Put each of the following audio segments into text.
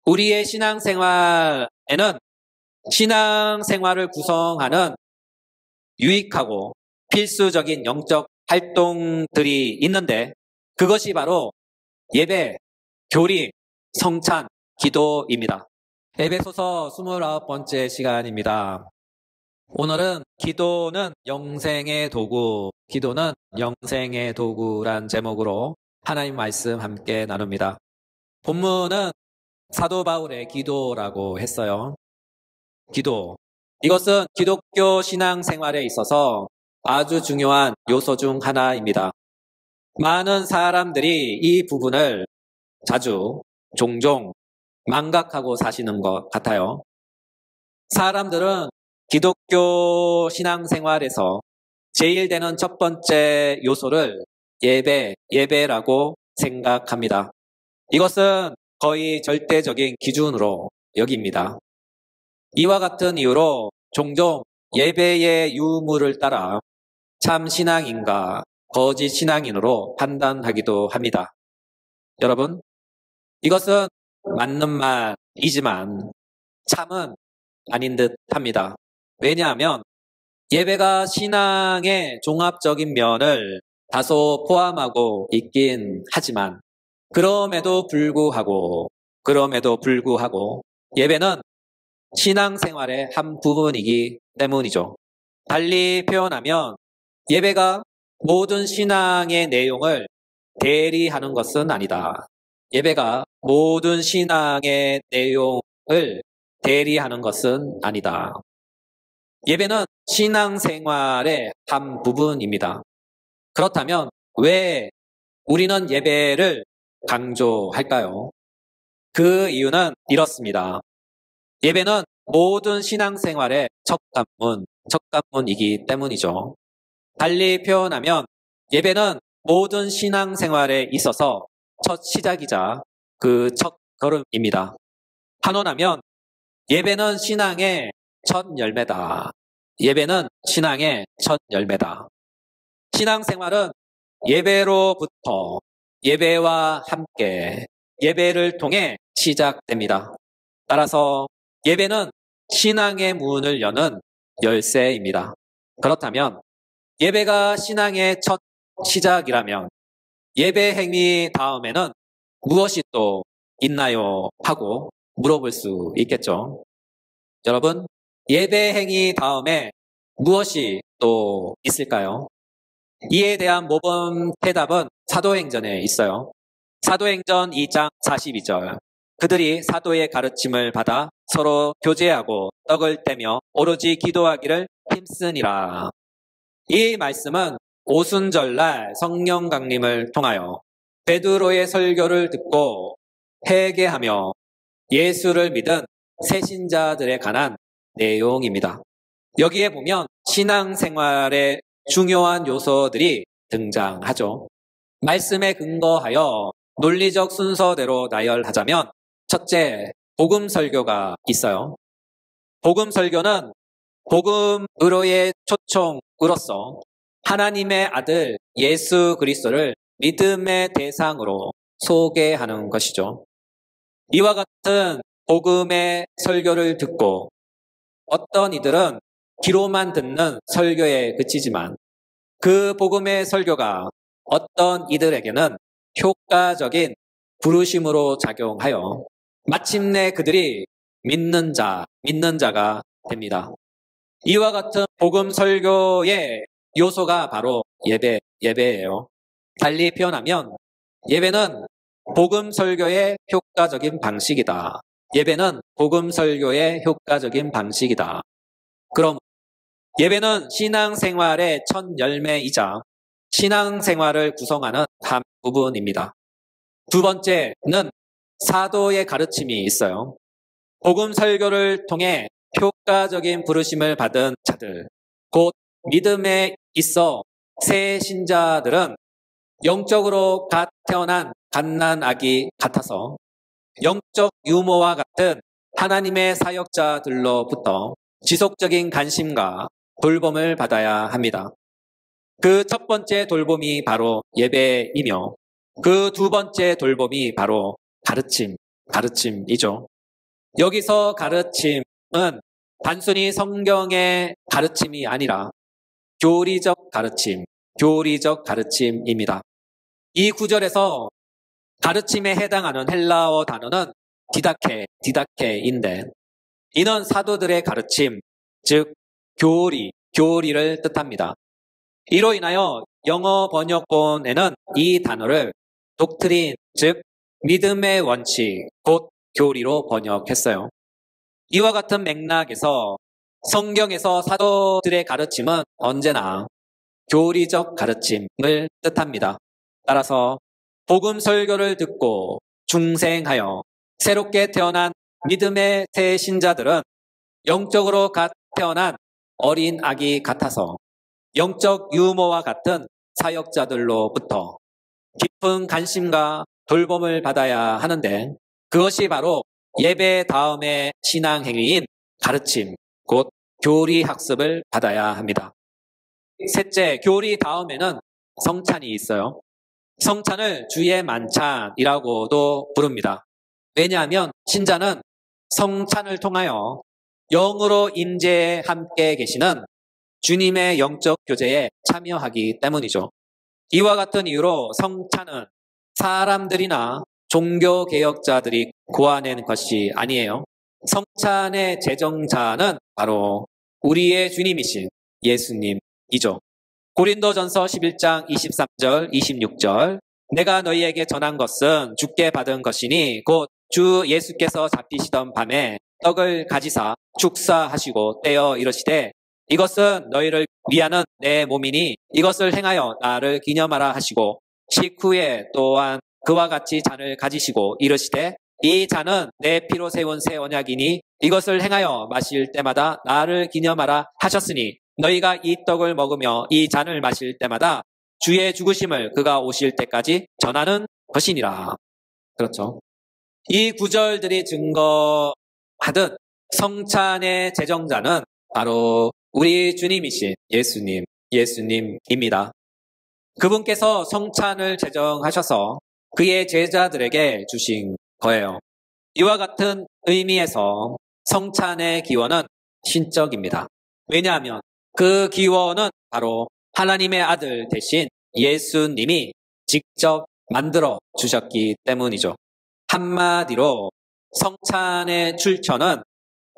우리의 신앙생활에는 신앙생활을 구성하는 유익하고 필수적인 영적 활동들이 있는데 그것이 바로 예배, 교리, 성찬, 기도입니다. 에베소서 29번째 시간입니다. 오늘은 기도는 영생의 도구, 기도는 영생의 도구란 제목으로 하나님 말씀 함께 나눕니다. 본문은 사도 바울의 기도라고 했어요. 기도. 이것은 기독교 신앙생활에 있어서 아주 중요한 요소 중 하나입니다. 많은 사람들이 이 부분을 종종 망각하고 사시는 것 같아요. 사람들은 기독교 신앙생활에서 제일 되는 첫 번째 요소를 예배라고 생각합니다. 이것은 거의 절대적인 기준으로 여깁니다. 이와 같은 이유로 종종 예배의 유무를 따라 참 신앙인과 거짓 신앙인으로 판단하기도 합니다. 여러분, 이것은 맞는 말이지만 참은 아닌 듯 합니다. 왜냐하면 예배가 신앙의 종합적인 면을 다소 포함하고 있긴 하지만 그럼에도 불구하고 예배는 신앙생활의 한 부분이기 때문이죠. 달리 표현하면 예배가 모든 신앙의 내용을 대리하는 것은 아니다. 예배가 모든 신앙의 내용을 대리하는 것은 아니다. 예배는 신앙생활의 한 부분입니다. 그렇다면 왜 우리는 예배를 강조할까요? 그 이유는 이렇습니다. 예배는 모든 신앙생활의 첫 관문이기 때문이죠. 달리 표현하면 예배는 모든 신앙생활에 있어서 첫 시작이자 그 첫 걸음입니다. 한원하면 예배는 신앙의 첫 열매다. 예배는 신앙의 첫 열매다. 신앙생활은 예배로부터 예배와 함께 예배를 통해 시작됩니다. 따라서 예배는 신앙의 문을 여는 열쇠입니다. 그렇다면 예배가 신앙의 첫 시작이라면 예배 행위 다음에는 무엇이 또 있나요? 하고 물어볼 수 있겠죠. 여러분, 예배 행위 다음에 무엇이 또 있을까요? 이에 대한 모범 대답은 사도행전에 있어요. 사도행전 2장 42절. 그들이 사도의 가르침을 받아 서로 교제하고 떡을 떼며 오로지 기도하기를 힘쓰니라. 이 말씀은 오순절날 성령 강림을 통하여 베드로의 설교를 듣고 회개하며 예수를 믿은 새신자들에 관한 내용입니다. 여기에 보면 신앙생활의 중요한 요소들이 등장하죠. 말씀에 근거하여 논리적 순서대로 나열하자면 첫째, 복음 설교가 있어요. 복음 설교는 복음으로의 초청으로서 하나님의 아들 예수 그리스도를 믿음의 대상으로 소개하는 것이죠. 이와 같은 복음의 설교를 듣고 어떤 이들은 귀로만 듣는 설교에 그치지만 그 복음의 설교가 어떤 이들에게는 효과적인 부르심으로 작용하여 마침내 그들이 믿는 자가 됩니다. 이와 같은 복음 설교의 요소가 바로 예배예요. 달리 표현하면 예배는 복음 설교의 효과적인 방식이다. 예배는 복음 설교의 효과적인 방식이다. 그럼 예배는 신앙생활의 첫 열매이자 신앙생활을 구성하는 한 부분입니다. 두 번째는 사도의 가르침이 있어요. 복음 설교를 통해 효과적인 부르심을 받은 자들, 곧 믿음에 있어 새 신자들은 영적으로 갓 태어난 갓난아기 같아서 영적 유모와 같은 하나님의 사역자들로부터 지속적인 관심과 돌봄을 받아야 합니다. 그 첫 번째 돌봄이 바로 예배이며 그 두 번째 돌봄이 바로 가르침이죠. 여기서 가르침은 단순히 성경의 가르침이 아니라 교리적 가르침입니다. 이 구절에서 가르침에 해당하는 헬라어 단어는 디다케인데 이는 사도들의 가르침, 즉 교리를 뜻합니다. 이로 인하여 영어 번역본에는 이 단어를 독트린, 즉 믿음의 원칙, 곧 교리로 번역했어요. 이와 같은 맥락에서 성경에서 사도들의 가르침은 언제나 교리적 가르침을 뜻합니다. 따라서 복음 설교를 듣고 중생하여 새롭게 태어난 믿음의 새 신자들은 영적으로 갓 태어난 어린 아기 같아서 영적 유모와 같은 사역자들로부터 깊은 관심과 돌봄을 받아야 하는데 그것이 바로 예배 다음의 신앙행위인 가르침, 곧 교리 학습을 받아야 합니다. 셋째, 교리 다음에는 성찬이 있어요. 성찬을 주의 만찬이라고도 부릅니다. 왜냐하면 신자는 성찬을 통하여 영으로 임재에 함께 계시는 주님의 영적 교제에 참여하기 때문이죠. 이와 같은 이유로 성찬은 사람들이나 종교개혁자들이 고안한 것이 아니에요. 성찬의 제정자는 바로 우리의 주님이신 예수님이죠. 고린도전서 11장 23절, 26절 내가 너희에게 전한 것은 주께 받은 것이니 곧 주 예수께서 잡히시던 밤에 떡을 가지사 축사하시고 떼어 이르시되 이것은 너희를 위하는 내 몸이니 이것을 행하여 나를 기념하라 하시고 식후에 또한 그와 같이 잔을 가지시고 이르시되 이 잔은 내 피로 세운 새 언약이니 이것을 행하여 마실 때마다 나를 기념하라 하셨으니 너희가 이 떡을 먹으며 이 잔을 마실 때마다 주의 죽으심을 그가 오실 때까지 전하는 것이니라. 그렇죠. 이 구절들이 증거하듯 성찬의 제정자는 바로 우리 주님이신 예수님입니다. 그분께서 성찬을 제정하셔서 그의 제자들에게 주신 거예요. 이와 같은 의미에서 성찬의 기원은 신적입니다. 왜냐하면 그 기원은 바로 하나님의 아들 대신 예수님이 직접 만들어 주셨기 때문이죠. 한마디로 성찬의 출처는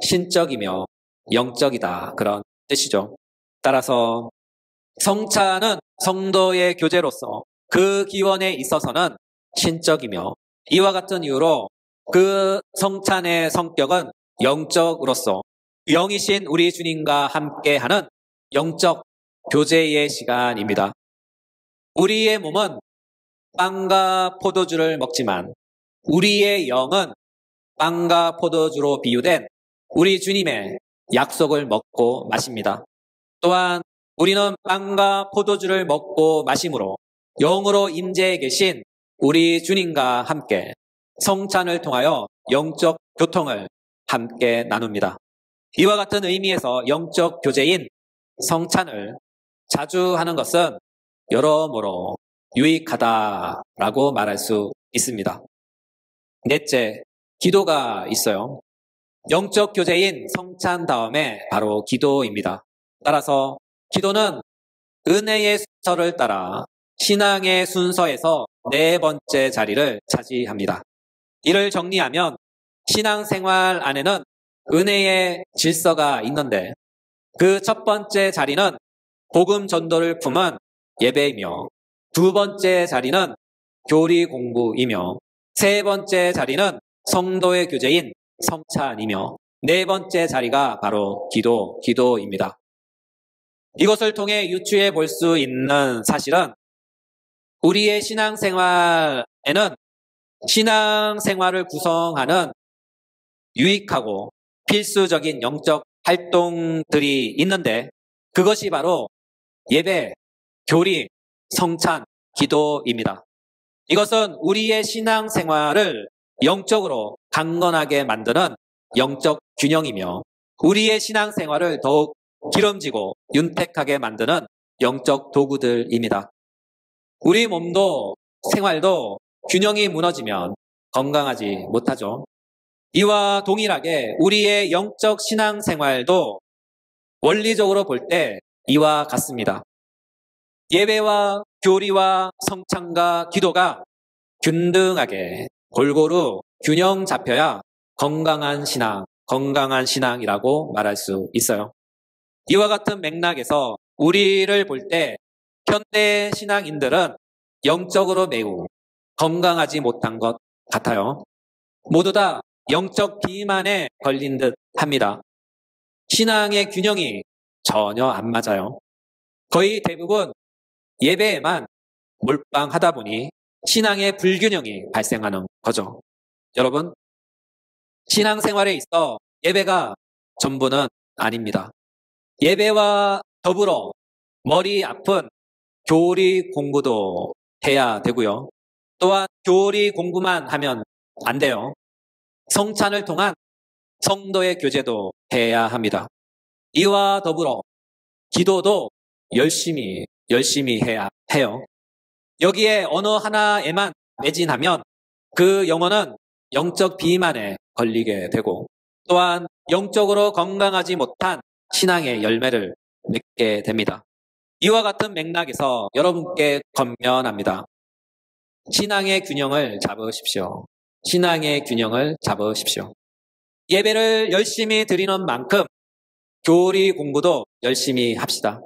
신적이며 영적이다. 그런 뜻이죠. 따라서 성찬은 성도의 교제로서 그 기원에 있어서는 신적이며 이와 같은 이유로 그 성찬의 성격은 영적으로서 영이신 우리 주님과 함께하는 영적 교제의 시간입니다. 우리의 몸은 빵과 포도주를 먹지만 우리의 영은 빵과 포도주로 비유된 우리 주님의 약속을 먹고 마십니다. 또한 우리는 빵과 포도주를 먹고 마심으로 영으로 임재해 계신 우리 주님과 함께 성찬을 통하여 영적 교통을 함께 나눕니다. 이와 같은 의미에서 영적 교제인 성찬을 자주 하는 것은 여러모로 유익하다라고 말할 수 있습니다. 넷째, 기도가 있어요. 영적 교제인 성찬 다음에 바로 기도입니다. 따라서 기도는 은혜의 순서를 따라 신앙의 순서에서 네 번째 자리를 차지합니다. 이를 정리하면 신앙생활 안에는 은혜의 질서가 있는데 그 첫 번째 자리는 복음 전도를 품은 예배이며 두 번째 자리는 교리 공부이며 세 번째 자리는 성도의 교제인 성찬이며 네 번째 자리가 바로 기도입니다. 이것을 통해 유추해 볼 수 있는 사실은 우리의 신앙생활에는 신앙생활을 구성하는 유익하고 필수적인 영적 활동들이 있는데 그것이 바로 예배, 교리, 성찬, 기도입니다. 이것은 우리의 신앙생활을 영적으로 강건하게 만드는 영적 균형이며 우리의 신앙생활을 더욱 기름지고 윤택하게 만드는 영적 도구들입니다. 우리 몸도 생활도 균형이 무너지면 건강하지 못하죠. 이와 동일하게 우리의 영적 신앙 생활도 원리적으로 볼 때 이와 같습니다. 예배와 교리와 성찬과 기도가 균등하게 골고루 균형 잡혀야 건강한 신앙이라고 말할 수 있어요. 이와 같은 맥락에서 우리를 볼 때 현대 신앙인들은 영적으로 매우 건강하지 못한 것 같아요. 모두 다 영적 비만에 걸린 듯 합니다. 신앙의 균형이 전혀 안 맞아요. 거의 대부분 예배에만 몰빵하다 보니 신앙의 불균형이 발생하는 거죠. 여러분, 신앙생활에 있어 예배가 전부는 아닙니다. 예배와 더불어 머리 아픈 교리 공부도 해야 되고요. 또한 교리 공부만 하면 안 돼요. 성찬을 통한 성도의 교제도 해야 합니다. 이와 더불어 기도도 열심히 해야 해요. 여기에 어느 하나에만 매진하면 그 영혼은 영적 비만에 걸리게 되고 또한 영적으로 건강하지 못한 신앙의 열매를 맺게 됩니다. 이와 같은 맥락에서 여러분께 권면합니다. 신앙의 균형을 잡으십시오. 신앙의 균형을 잡으십시오. 예배를 열심히 드리는 만큼 교리 공부도 열심히 합시다.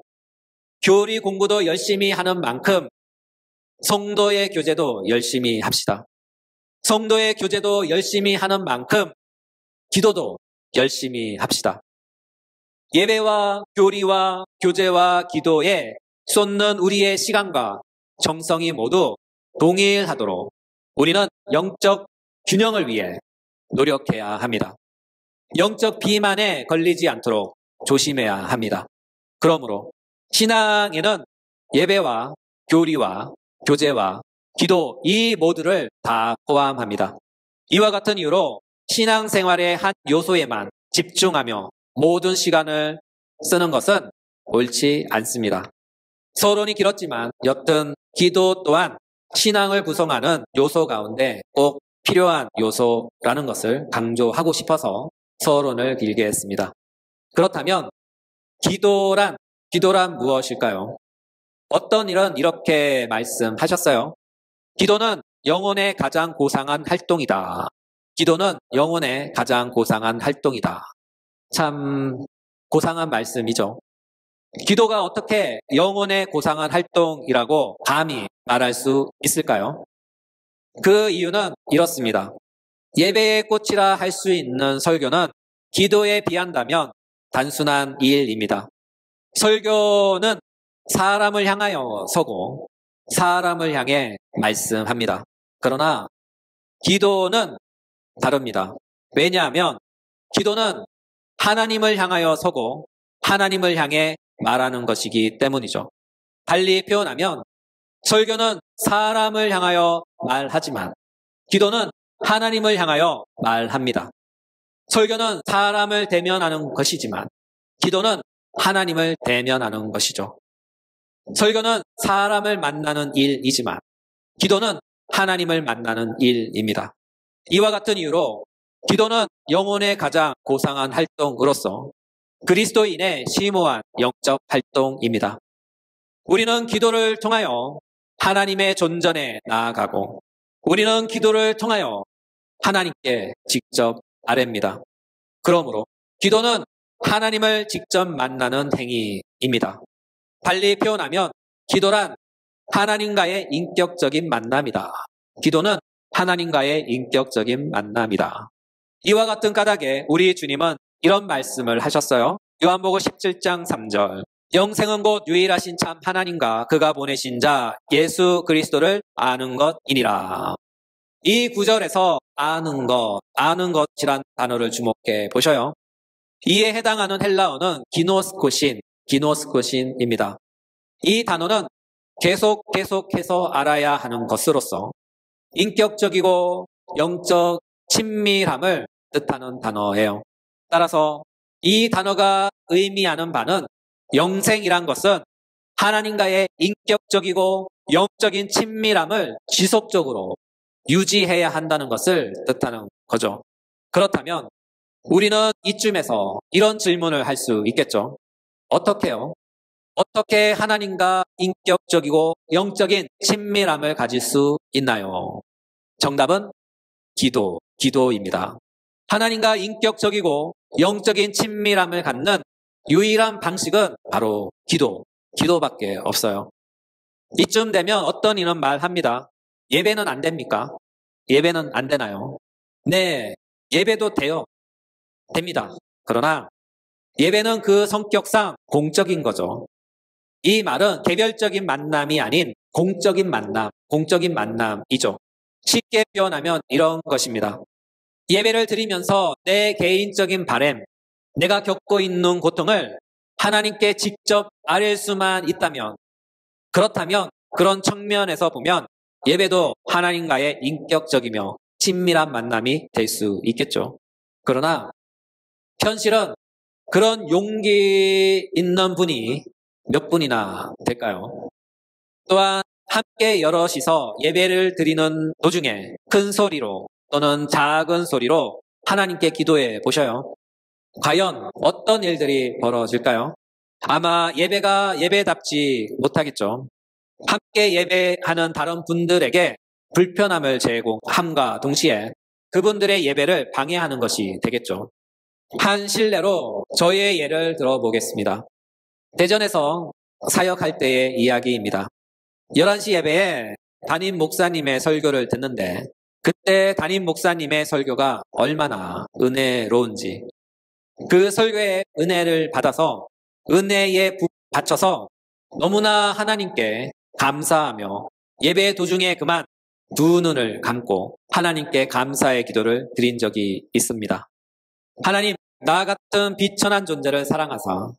교리 공부도 열심히 하는 만큼 성도의 교제도 열심히 합시다. 성도의 교제도 열심히 하는 만큼 기도도 열심히 합시다. 예배와 교리와 교제와 기도에 쏟는 우리의 시간과 정성이 모두 동일하도록 우리는 영적 균형을 위해 노력해야 합니다. 영적 비만에 걸리지 않도록 조심해야 합니다. 그러므로 신앙에는 예배와 교리와 교제와 기도 이 모두를 다 포함합니다. 이와 같은 이유로 신앙생활의 한 요소에만 집중하며 모든 시간을 쓰는 것은 옳지 않습니다. 서론이 길었지만 여튼 기도 또한 신앙을 구성하는 요소 가운데 꼭 필요한 요소라는 것을 강조하고 싶어서 서론을 길게 했습니다. 그렇다면 기도란 무엇일까요? 어떤 일은 이렇게 말씀하셨어요. 기도는 영혼의 가장 고상한 활동이다. 기도는 영혼의 가장 고상한 활동이다. 참 고상한 말씀이죠. 기도가 어떻게 영혼의 고상한 활동이라고 감히 말할 수 있을까요? 그 이유는 이렇습니다. 예배의 꽃이라 할 수 있는 설교는 기도에 비한다면 단순한 일입니다. 설교는 사람을 향하여 서고 사람을 향해 말씀합니다. 그러나 기도는 다릅니다. 왜냐하면 기도는 하나님을 향하여 서고 하나님을 향해 말하는 것이기 때문이죠. 달리 표현하면 설교는 사람을 향하여 말하지만 기도는 하나님을 향하여 말합니다. 설교는 사람을 대면하는 것이지만 기도는 하나님을 대면하는 것이죠. 설교는 사람을 만나는 일이지만 기도는 하나님을 만나는 일입니다. 이와 같은 이유로 기도는 영혼의 가장 고상한 활동으로서 그리스도인의 심오한 영적 활동입니다. 우리는 기도를 통하여 하나님의 존전에 나아가고 우리는 기도를 통하여 하나님께 직접 아뢰입니다. 그러므로 기도는 하나님을 직접 만나는 행위입니다. 달리 표현하면 기도란 하나님과의 인격적인 만남이다. 기도는 하나님과의 인격적인 만남이다. 이와 같은 까닭에 우리 주님은 이런 말씀을 하셨어요. 요한복음 17장 3절. 영생은 곧 유일하신 참 하나님과 그가 보내신 자 예수 그리스도를 아는 것이니라. 이 구절에서 아는 것이란 단어를 주목해 보셔요. 이에 해당하는 헬라어는 기노스코신입니다. 이 단어는 계속해서 알아야 하는 것으로서 인격적이고 영적 친밀함을 뜻하는 단어예요. 따라서 이 단어가 의미하는 바는 영생이란 것은 하나님과의 인격적이고 영적인 친밀함을 지속적으로 유지해야 한다는 것을 뜻하는 거죠. 그렇다면 우리는 이쯤에서 이런 질문을 할 수 있겠죠. 어떻게요? 어떻게 하나님과 인격적이고 영적인 친밀함을 가질 수 있나요? 정답은 기도입니다. 하나님과 인격적이고 영적인 친밀함을 갖는 유일한 방식은 바로 기도밖에 없어요. 이쯤 되면 어떤 이는 말합니다. 예배는 안 됩니까? 예배는 안 되나요? 네, 예배도 돼요. 됩니다. 그러나 예배는 그 성격상 공적인 거죠. 이 말은 개별적인 만남이 아닌 공적인 만남이죠. 쉽게 표현하면 이런 것입니다. 예배를 드리면서 내 개인적인 바램, 내가 겪고 있는 고통을 하나님께 직접 아뢰 수만 있다면, 그렇다면 그런 측면에서 보면 예배도 하나님과의 인격적이며 친밀한 만남이 될 수 있겠죠. 그러나 현실은 그런 용기 있는 분이 몇 분이나 될까요? 또한 함께 여럿이서 예배를 드리는 도중에 큰 소리로 또는 작은 소리로 하나님께 기도해 보셔요. 과연 어떤 일들이 벌어질까요? 아마 예배가 예배답지 못하겠죠. 함께 예배하는 다른 분들에게 불편함을 제공함과 동시에 그분들의 예배를 방해하는 것이 되겠죠. 한 실례로 저의 예를 들어보겠습니다. 대전에서 사역할 때의 이야기입니다. 11시 예배에 담임 목사님의 설교를 듣는데 그때 담임 목사님의 설교가 얼마나 은혜로운지 그 설교의 은혜를 받아서 은혜에 바쳐서 너무나 하나님께 감사하며 예배 도중에 그만 두 눈을 감고 하나님께 감사의 기도를 드린 적이 있습니다. 하나님, 나 같은 비천한 존재를 사랑하사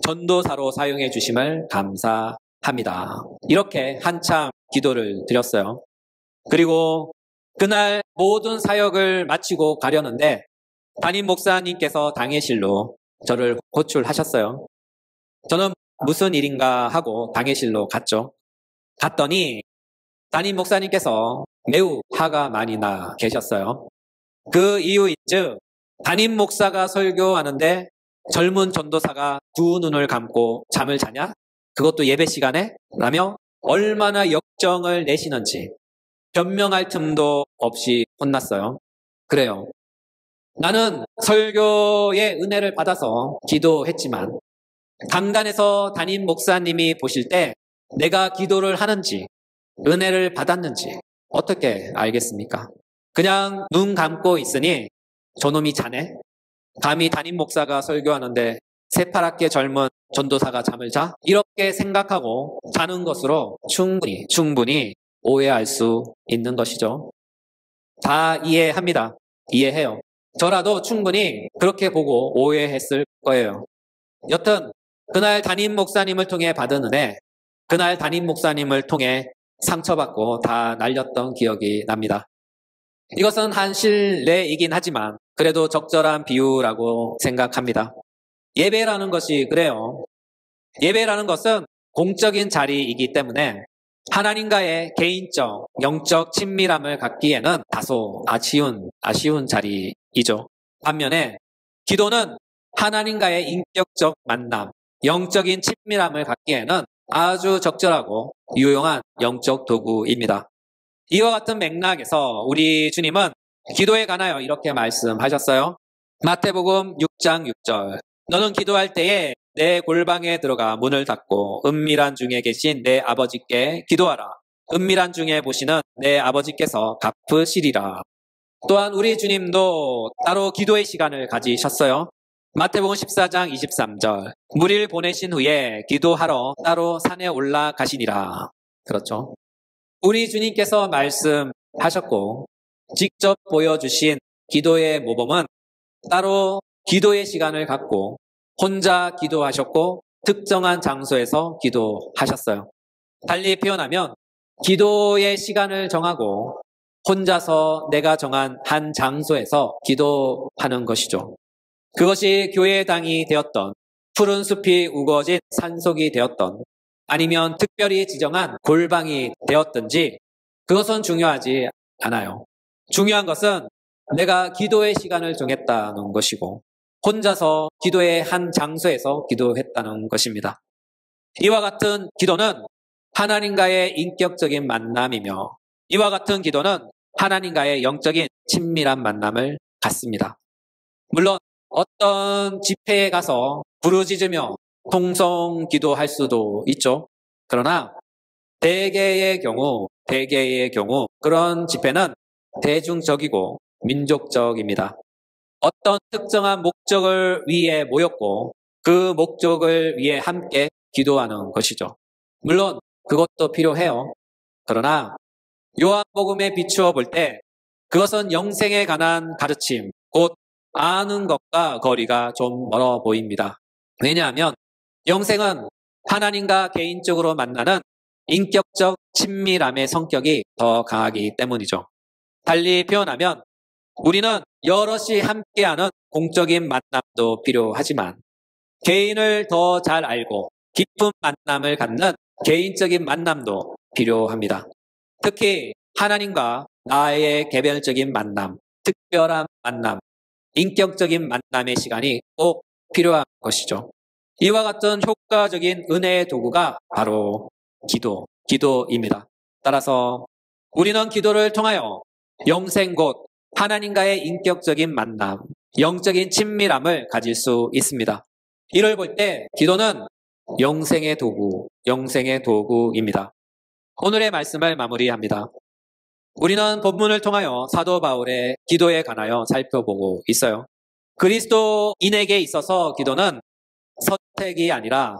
전도사로 사용해 주심을 감사합니다. 이렇게 한참 기도를 드렸어요. 그리고 그날 모든 사역을 마치고 가려는데 담임 목사님께서 당회실로 저를 호출하셨어요. 저는 무슨 일인가 하고 당회실로 갔죠. 갔더니 담임 목사님께서 매우 화가 많이 나 계셨어요. 그 이유인즉 담임 목사가 설교하는데 젊은 전도사가 두 눈을 감고 잠을 자냐? 그것도 예배 시간에? 라며 얼마나 역정을 내시는지 변명할 틈도 없이 혼났어요. 그래요. 나는 설교의 은혜를 받아서 기도했지만 강단에서 담임 목사님이 보실 때 내가 기도를 하는지 은혜를 받았는지 어떻게 알겠습니까? 그냥 눈 감고 있으니 저놈이 자네? 감히 담임 목사가 설교하는데 새파랗게 젊은 전도사가 잠을 자? 이렇게 생각하고 자는 것으로 충분히 오해할 수 있는 것이죠. 다 이해합니다. 이해해요. 저라도 충분히 그렇게 보고 오해했을 거예요. 여튼 그날 담임 목사님을 통해 받은 은혜, 그날 담임 목사님을 통해 상처받고 다 날렸던 기억이 납니다. 이것은 한 실례이긴 하지만 그래도 적절한 비유라고 생각합니다. 예배라는 것이 그래요. 예배라는 것은 공적인 자리이기 때문에 하나님과의 개인적, 영적 친밀함을 갖기에는 다소 아쉬운 자리이죠. 반면에 기도는 하나님과의 인격적 만남, 영적인 친밀함을 갖기에는 아주 적절하고 유용한 영적 도구입니다. 이와 같은 맥락에서 우리 주님은 기도에 관하여 이렇게 말씀하셨어요. 마태복음 6장 6절. 너는 기도할 때에 내 골방에 들어가 문을 닫고 은밀한 중에 계신 내 아버지께 기도하라. 은밀한 중에 보시는 내 아버지께서 갚으시리라. 또한 우리 주님도 따로 기도의 시간을 가지셨어요. 마태복음 14장 23절. 무리를 보내신 후에 기도하러 따로 산에 올라가시니라. 그렇죠. 우리 주님께서 말씀하셨고 직접 보여주신 기도의 모범은 따로 기도의 시간을 갖고 혼자 기도하셨고 특정한 장소에서 기도하셨어요. 달리 표현하면 기도의 시간을 정하고 혼자서 내가 정한 한 장소에서 기도하는 것이죠. 그것이 교회당이 되었던 푸른 숲이 우거진 산속이 되었던 아니면 특별히 지정한 골방이 되었든지 그것은 중요하지 않아요. 중요한 것은 내가 기도의 시간을 정했다는 것이고 혼자서 기도의 한 장소에서 기도했다는 것입니다. 이와 같은 기도는 하나님과의 인격적인 만남이며 이와 같은 기도는 하나님과의 영적인 친밀한 만남을 갖습니다. 물론 어떤 집회에 가서 부르짖으며 통성 기도할 수도 있죠. 그러나 대개의 경우 그런 집회는 대중적이고 민족적입니다. 어떤 특정한 목적을 위해 모였고 그 목적을 위해 함께 기도하는 것이죠. 물론 그것도 필요해요. 그러나 요한복음에 비추어 볼 때 그것은 영생에 관한 가르침, 곧 아는 것과 거리가 좀 멀어 보입니다. 왜냐하면 영생은 하나님과 개인적으로 만나는 인격적 친밀함의 성격이 더 강하기 때문이죠. 달리 표현하면 우리는 여럿이 함께하는 공적인 만남도 필요하지만 개인을 더 잘 알고 깊은 만남을 갖는 개인적인 만남도 필요합니다. 특히 하나님과 나의 개별적인 만남, 특별한 만남, 인격적인 만남의 시간이 꼭 필요한 것이죠. 이와 같은 효과적인 은혜의 도구가 바로 기도입니다. 따라서 우리는 기도를 통하여 영생 곧 하나님과의 인격적인 만남, 영적인 친밀함을 가질 수 있습니다. 이를 볼 때 기도는 영생의 도구입니다. 오늘의 말씀을 마무리합니다. 우리는 본문을 통하여 사도 바울의 기도에 관하여 살펴보고 있어요. 그리스도인에게 있어서 기도는 선택이 아니라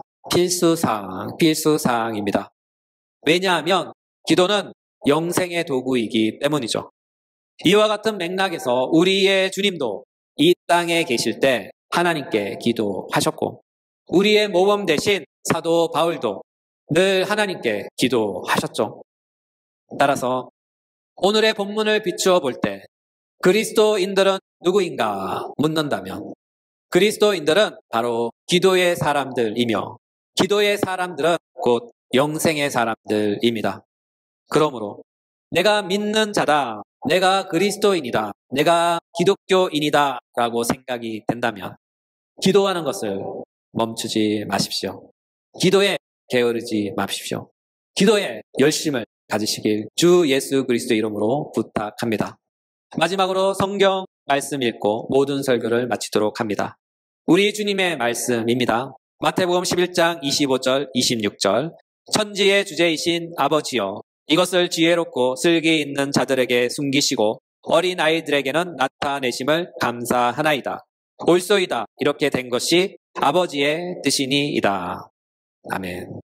필수사항입니다. 왜냐하면 기도는 영생의 도구이기 때문이죠. 이와 같은 맥락에서 우리의 주님도 이 땅에 계실 때 하나님께 기도하셨고 우리의 모범 대신 사도 바울도 늘 하나님께 기도하셨죠. 따라서 오늘의 본문을 비추어 볼 때 그리스도인들은 누구인가 묻는다면 그리스도인들은 바로 기도의 사람들이며 기도의 사람들은 곧 영생의 사람들입니다. 그러므로 내가 믿는 자다, 내가 그리스도인이다, 내가 기독교인이다 라고 생각이 된다면 기도하는 것을 멈추지 마십시오. 기도에 게으르지 마십시오. 기도에 열심을 가지시길 주 예수 그리스도 이름으로 부탁합니다. 마지막으로 성경 말씀 읽고 모든 설교를 마치도록 합니다. 우리 주님의 말씀입니다. 마태복음 11장 25절 26절 천지의 주제이신 아버지여 이것을 지혜롭고 슬기 있는 자들에게 숨기시고 어린 아이들에게는 나타내심을 감사하나이다. 옳소이다. 이렇게 된 것이 아버지의 뜻이니이다. 아멘.